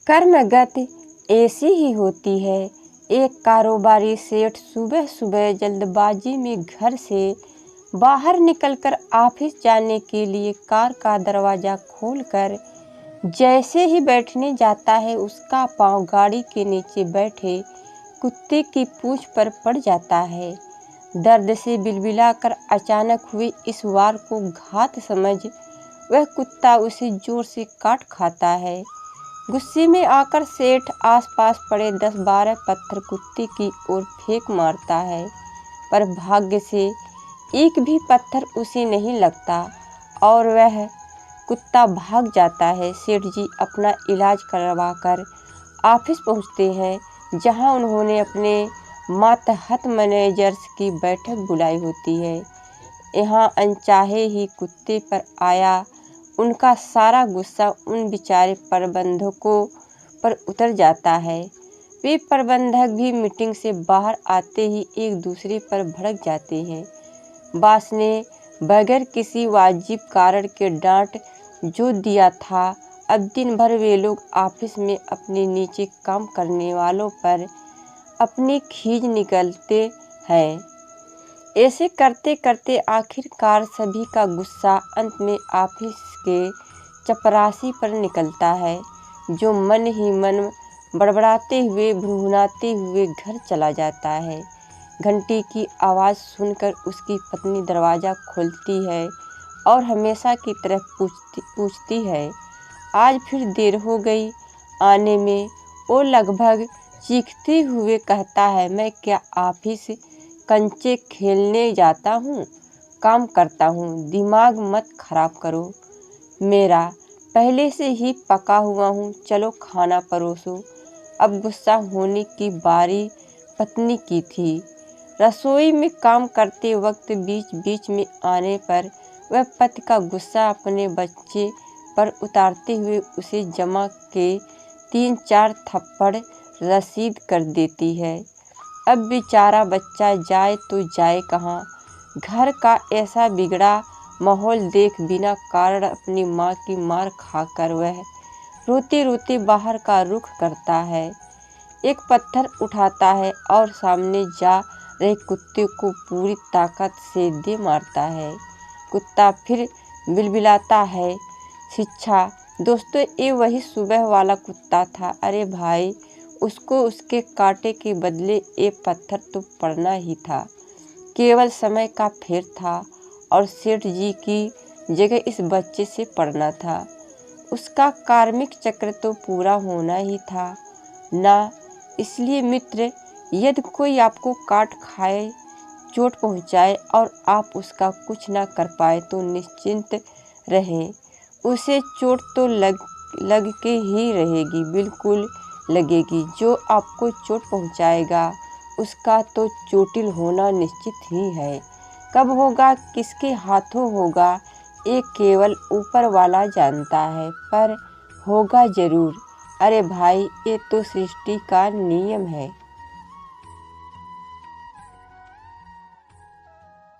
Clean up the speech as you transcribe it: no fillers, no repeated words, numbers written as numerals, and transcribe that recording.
कर्मगति ऐसी ही होती है। एक कारोबारी सेठ सुबह सुबह जल्दबाजी में घर से बाहर निकलकर ऑफिस जाने के लिए कार का दरवाज़ा खोलकर जैसे ही बैठने जाता है, उसका पाँव गाड़ी के नीचे बैठे कुत्ते की पूंछ पर पड़ जाता है। दर्द से बिलबिलाकर अचानक हुए इस वार को घात समझ वह कुत्ता उसे जोर से काट खाता है। गुस्से में आकर सेठ आसपास पड़े 10-12 पत्थर कुत्ते की ओर फेंक मारता है, पर भाग्य से एक भी पत्थर उसे नहीं लगता और वह कुत्ता भाग जाता है। सेठ जी अपना इलाज करवाकर ऑफिस पहुंचते हैं, जहां उन्होंने अपने मातहत मैनेजर्स की बैठक बुलाई होती है। यहाँ अनचाहे ही कुत्ते पर आया उनका सारा गुस्सा उन बेचारे प्रबंधकों पर उतर जाता है। वे प्रबंधक भी मीटिंग से बाहर आते ही एक दूसरे पर भड़क जाते हैं। बॉस ने बगैर किसी वाजिब कारण के डांट जो दिया था, अब दिन भर वे लोग ऑफिस में अपने नीचे काम करने वालों पर अपनी खींच निकलते हैं। ऐसे करते करते आखिरकार सभी का गुस्सा अंत में ऑफिस के चपरासी पर निकलता है, जो मन ही मन बड़बड़ाते हुए भुनभुनाते हुए घर चला जाता है। घंटी की आवाज़ सुनकर उसकी पत्नी दरवाज़ा खोलती है और हमेशा की तरह पूछती है, आज फिर देर हो गई आने में। वो लगभग चीखते हुए कहता है, मैं क्या ऑफिस कंचे खेलने जाता हूँ, काम करता हूँ, दिमाग मत खराब करो मेरा, पहले से ही पका हुआ हूँ, चलो खाना परोसो। अब गुस्सा होने की बारी पत्नी की थी। रसोई में काम करते वक्त बीच बीच में आने पर वह पति का गुस्सा अपने बच्चे पर उतारते हुए उसे जमा के 3-4 थप्पड़ रसीद कर देती है। अब बेचारा बच्चा जाए तो जाए कहाँ। घर का ऐसा बिगड़ा माहौल देख बिना कारण अपनी माँ की मार खाकर वह रोते रोते बाहर का रुख करता है। एक पत्थर उठाता है और सामने जा रहे कुत्ते को पूरी ताकत से दे मारता है। कुत्ता फिर बिलबिलाता है, शिक्षा। दोस्तों, ये वही सुबह वाला कुत्ता था। अरे भाई, उसको उसके कांटे के बदले एक पत्थर तो पड़ना ही था। केवल समय का फेर था और सेठ जी की जगह इस बच्चे से पड़ना था। उसका कार्मिक चक्र तो पूरा होना ही था ना। इसलिए मित्र, यदि कोई आपको काट खाए, चोट पहुंचाए और आप उसका कुछ ना कर पाए तो निश्चिंत रहें, उसे चोट तो लग के ही रहेगी, बिल्कुल लगेगी। जो आपको चोट पहुंचाएगा उसका तो चोटिल होना निश्चित ही है। कब होगा, किसके हाथों होगा, ये केवल ऊपर वाला जानता है, पर होगा ज़रूर। अरे भाई, ये तो सृष्टि का नियम है।